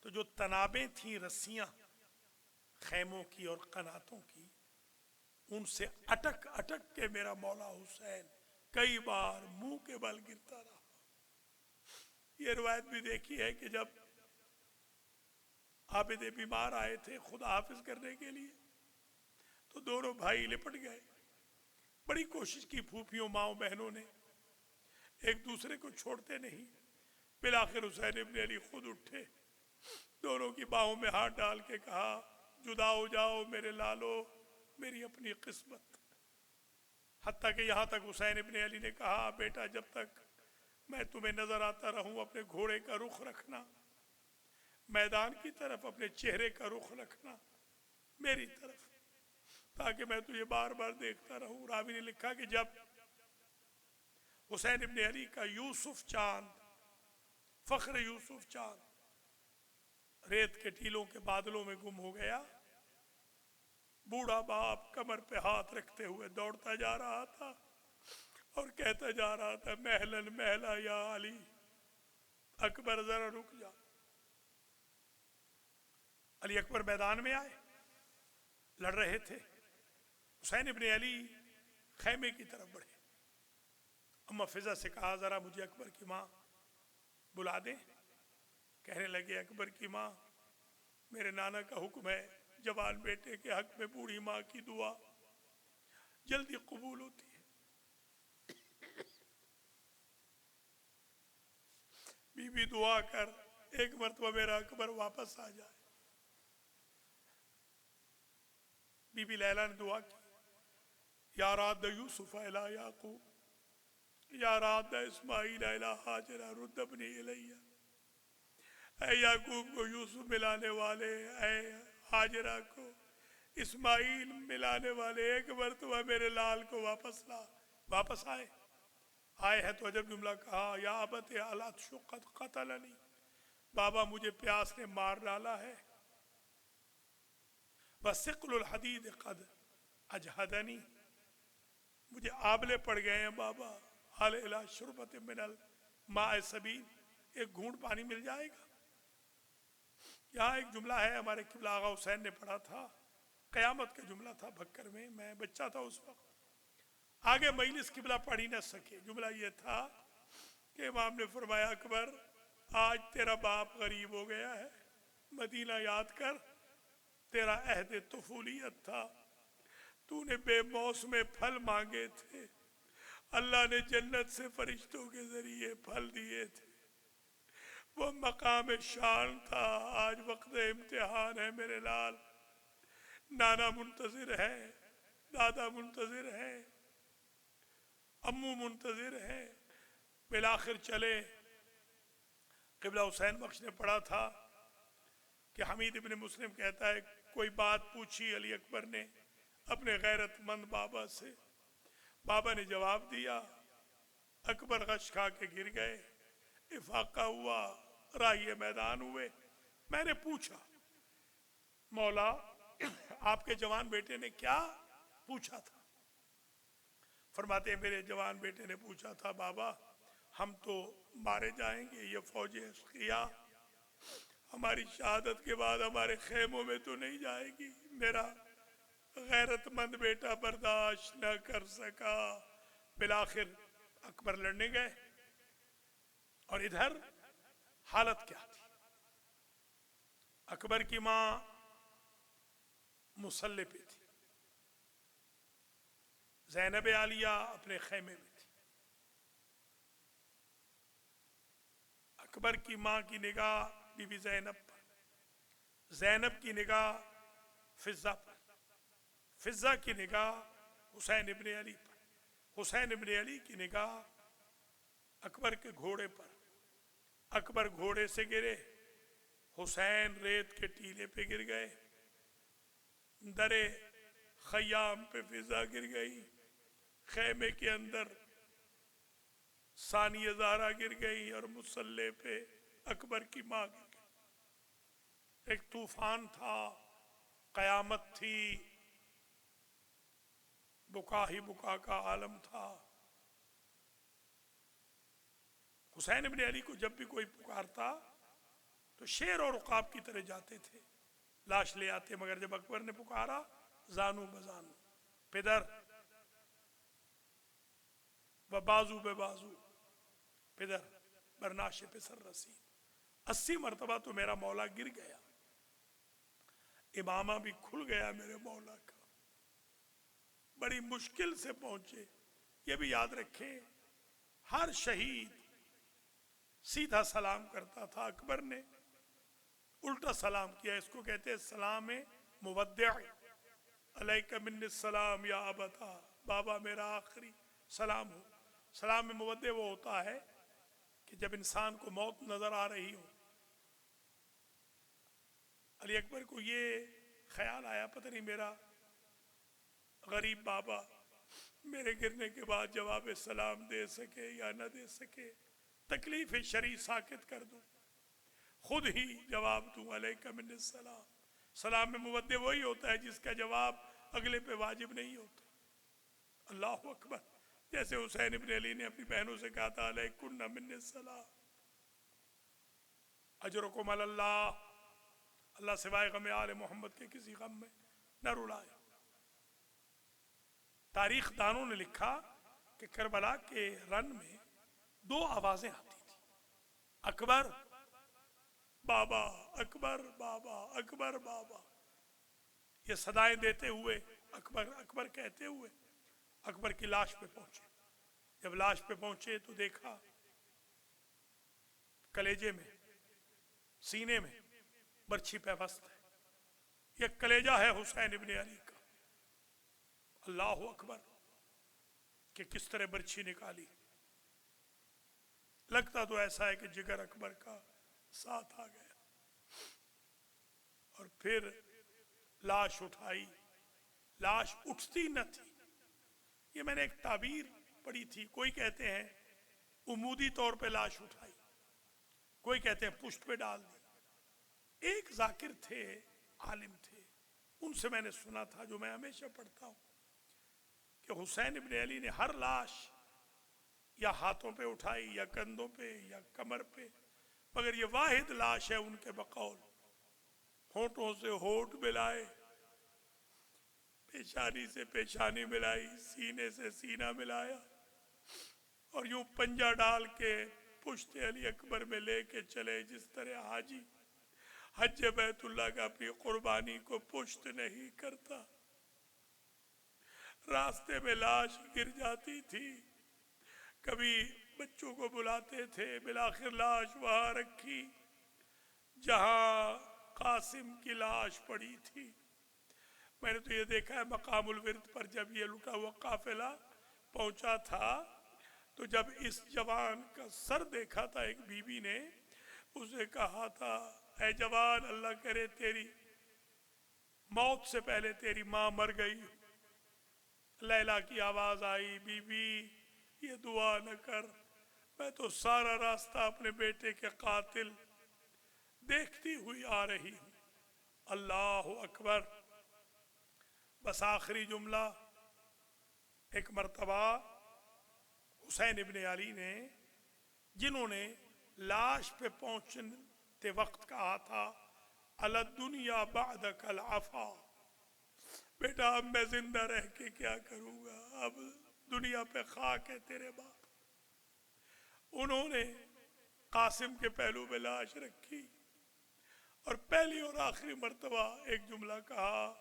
تو جو تنابیں تھیں رسیاں خیموں کی اور قناتوں کی, ان سے اٹک اٹک کے میرا مولا حسین کئی بار منہ کے بل گرتا رہا. یہ روایت بھی دیکھی ہے کہ جب عابد بیمار آئے تھے خدا حافظ کرنے کے لیے تو دونوں بھائی لپٹ گئے. بڑی کوشش کی پھوپھیوں ماؤں بہنوں نے, ایک دوسرے کو چھوڑتے نہیں. بالآخر حسین ابن علی خود اٹھے, دونوں کی باہوں میں ہاتھ ڈال کے کہا جدا ہو جاؤ میرے لالو, میری اپنی قسمت. حتیٰ کہ یہاں تک حسین ابن علی نے کہا بیٹا جب تک میں تمہیں نظر آتا رہوں اپنے گھوڑے کا رخ رکھنا, میدان کی طرف اپنے چہرے کا رخ رکھنا میری طرف, تاکہ میں تجھے بار بار دیکھتا رہوں. راوی نے لکھا کہ جب حسین ابن علی کا یوسف چاند, فخر یوسف چاند ریت کے ٹیلوں کے بادلوں میں گم ہو گیا, بوڑھا باپ کمر پہ ہاتھ رکھتے ہوئے دوڑتا جا رہا تھا اور کہتا جا رہا تھا محلن محلا یا علی, اکبر ذرا رک جا. علی اکبر میدان میں آئے, لڑ رہے تھے. حسین ابن علی خیمے کی طرف بڑھے. اما فضا سے کہا ذرا مجھے اکبر کی ماں بلا دیں. کہنے لگے اکبر کی ماں, میرے نانا کا حکم ہے جوان بیٹے کے حق میں بوڑھی ماں کی دعا جلدی قبول ہوتی ہے. بی بی دعا کر ایک مرتبہ میرا اکبر واپس آ جائے. بی بی لیلا نے دعا کی یا راد یوسف الی یعقوب, یا راد اسماعیل الی ہاجر رد ابنی الیہ. اے یعقوب کو یوسف ملانے والے, اے ہاجرہ کو اسماعیل ملانے والے, ایک مرتبہ میرے لال کو واپس لا. واپس آئے ہیں تو عجب جملہ کہا یا ابت الا شقت قتلنی, بابا مجھے پیاس نے مار ڈالا ہے. وثقل الحدید قد اجہدنی, مجھے آبلے پڑ گئے ہیں بابا. حل الی شربت من الماء سبیل, ایک گھونٹ پانی مل جائے گا. یہاں ایک جملہ ہے ہمارے قبلہ آغا حسین نے پڑھا تھا, قیامت کا جملہ تھا بھکر میں بچہ تھا اس وقت, آگے مجلس قبلہ پڑھ ہی نہ سکے. جملہ یہ تھا کہ امام نے فرمایا اکبر آج تیرا باپ غریب ہو گیا ہے, مدینہ یاد کر, تیرا عہد طفولیت تھا، تو نے بے موسم پھل مانگے تھے، اللہ نے جنت سے فرشتوں کے ذریعے پھل دیے تھے، وہ مقام شان تھا۔ آج وقت امتحان ہے میرے لال، نانا منتظر ہے، دادا منتظر ہے، امو منتظر ہے، بالآخر چلے۔ قبلہ حسین بخش نے پڑھا تھا کہ حمید ابن مسلم کہتا ہے کوئی بات پوچھی علی اکبر نے اپنے غیرت مند بابا سے، بابا نے جواب دیا، اکبر غش کھا کے گر گئے، افاقہ ہوا، راہی میدان ہوئے۔ میں نے پوچھا مولا آپ کے جوان بیٹے نے کیا پوچھا تھا؟ فرماتے ہیں میرے جوان بیٹے نے پوچھا تھا بابا ہم تو مارے جائیں گے، یہ فوج اشقیاء ہماری شہادت کے بعد ہمارے خیموں میں تو نہیں جائے گی۔ میرا غیرت مند بیٹا برداشت نہ کر سکا، بالآخر اکبر لڑنے گئے۔ اور ادھر حالت کیا تھی؟ اکبر کی ماں مصلی پہ تھی، زینب عالیہ اپنے خیمے میں تھی۔ اکبر کی ماں کی نگاہ بی بی زینب پر، زینب کی نگاہ فضہ پر، فضہ کی نگاہ حسین ابن علی پر، حسین ابن علی کی نگاہ اکبر کے گھوڑے پر۔ اکبر گھوڑے سے گرے، حسین ریت کے ٹیلے پہ گر گئے، درے خیام پہ فضہ گر گئی، خیمے کے اندر ثانی زہرا گر گئی، اور مصلی پہ اکبر کی ماں گر گئی۔ ایک طوفان تھا، قیامت تھی، بکا ہی بکا کا عالم تھا۔ حسین ابن علی کو جب بھی کوئی پکارتا تو شیر اور عقاب کی طرح جاتے تھے، لاش لے آتے، مگر جب اکبر نے پکارا زانو بزانو، پدر و بازو بے بازو، پدر برناشے پہ سر رسی۔ 80 مرتبہ تو میرا مولا گر گیا، امامہ بھی کھل گیا میرے مولا کا، بڑی مشکل سے پہنچے۔ یہ بھی یاد رکھیں ہر شہید سیدھا سلام کرتا تھا، اکبر نے الٹا سلام کیا، اس کو کہتے ہیں سلام مودع، علیک من السلام یا ابتا، بابا میرا آخری سلام ہو۔ سلام مودع وہ ہوتا ہے کہ جب انسان کو موت نظر آ رہی ہو۔ علی اکبر کو یہ خیال آیا پتہ نہیں میرا غریب بابا میرے گرنے کے بعد جواب سلام دے سکے یا نہ دے سکے، تکلیف شرعی ساکت کر دوں، خود ہی جواب دوں علیک من السلام۔ سلام مودع وہی ہوتا ہے جس کا جواب اگلے پہ واجب نہیں ہوتا۔ اللہ اکبر، جیسے حسین ابن علی نے اپنی بہنوں سے کہا تھا علیکن من السلام، اجرکم علی اللہ، اللہ سوائے غم آل محمد کے کسی غم میں نہ رلائے۔ تاریخ دانوں نے لکھا کہ کربلا کے رن میں 2 آوازیں آتی تھی، اکبر بابا، اکبر بابا، اکبر بابا، یہ صدائیں دیتے ہوئے اکبر اکبر کہتے ہوئے اکبر کی لاش پہ پہنچے۔ جب لاش پہ پہنچے تو دیکھا کلیجے میں، سینے میں برچھی پیوست ہے، یہ کلیجہ ہے حسین ابن علی کا۔ اللہ اکبر، کہ کس طرح برچھی نکالی، لگتا تو ایسا ہے کہ جگر اکبر کا ساتھ آ گیا۔ اور پھر لاش اٹھائی، لاش اٹھتی نہ تھی۔ یہ میں نے ایک تعبیر پڑھی تھی، کوئی کہتے ہیں عمودی طور پہ لاش اٹھائی، کوئی کہتے ہیں پشت پہ ڈال دی۔ ایک ذاکر تھے، عالم تھے، ان سے میں نے سنا تھا، جو میں ہمیشہ پڑھتا ہوں، کہ حسین ابن علی نے ہر لاش یا ہاتھوں پہ اٹھائی یا کندھوں پہ یا کمر پہ، مگر یہ واحد لاش ہے ان کے بقول ہونٹوں سے ہونٹ ملائے، پیشانی سے پیشانی ملائی، سینے سے سینہ ملایا، اور یوں پنجہ ڈال کے پشت علی اکبر میں لے کے چلے، جس طرح حاجی حج بیت اللہ کا اپنی قربانی کو پشت نہیں کرتا. راستے میں لاش گر جاتی تھی، کبھی بچوں کو بلاتے تھے، بالآخر لاش وہاں رکھی جہاں قاسم کی لاش پڑی تھی. میں نے تو یہ دیکھا ہے مقام الورد پر جب یہ لٹا ہوا قافلہ پہنچا تھا تو جب اس جوان کا سر دیکھا تھا ایک بی بی نے، اسے کہا تھا اے جوان اللہ کرے تیری موت سے پہلے تیری ماں مر گئی. لیلا کی آواز آئی، بی بی یہ دعا نہ کر، میں تو سارا راستہ اپنے بیٹے کے قاتل دیکھتی ہوئی آ رہی ہوں. اللہ اکبر. بس آخری جملہ، ایک مرتبہ حسین ابن علی نے، جنہوں نے لاش پہ پہنچتے وقت کہا تھا الدنیا بعدک العفا، بیٹا اب میں زندہ رہ کے کیا کروں گا، اب دنیا پہ خاک ہے تیرے باپ. انہوں نے قاسم کے پہلو میں لاش رکھی اور پہلی اور آخری مرتبہ ایک جملہ کہا،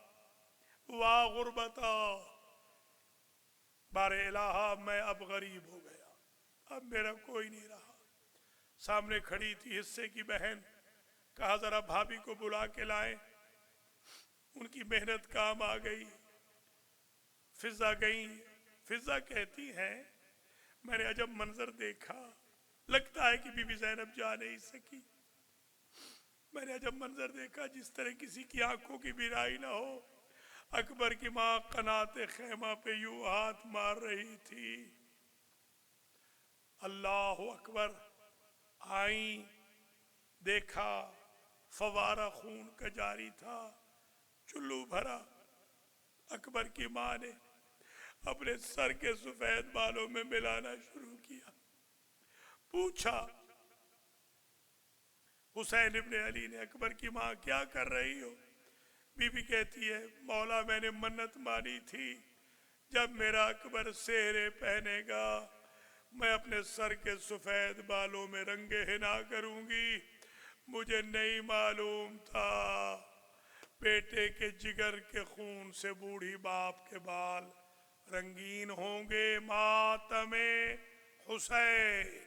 واہ غربتا، بار الہا میں اب غریب ہو گیا، اب میرا کوئی نہیں رہا. سامنے کھڑی تھی حصے کی بہن، کہا ذرا بھابھی کو بلا کے لائیں، ان کی محنت کام آ گئی. فضا گئیں، فضا کہتی ہیں میں نے عجب منظر دیکھا، لگتا ہے کہ بی بی زینب جا نہیں سکی. میں نے عجب منظر دیکھا جس طرح کسی کی آنکھوں کی بیرائی نہ ہو. اکبر کی ماں قنات خیمہ پہ یوں ہاتھ مار رہی تھی. اللہ اکبر. آئیں، دیکھا فوارہ خون کا جاری تھا، چلو بھرا. اکبر کی ماں نے اپنے سر کے سفید بالوں میں ملانا شروع کیا. پوچھا حسین ابن علی نے، اکبر کی ماں کیا کر رہی ہو؟ بی بی کہتی ہے مولا میں نے منت مانی تھی جب میرا اکبر سہرے پہنے گا میں اپنے سر کے سفید بالوں میں رنگ حنا کروں گی. مجھے نہیں معلوم تھا بیٹے کے جگر کے خون سے بوڑھی باپ کے بال رنگین ہوں گے. ماتم حسین.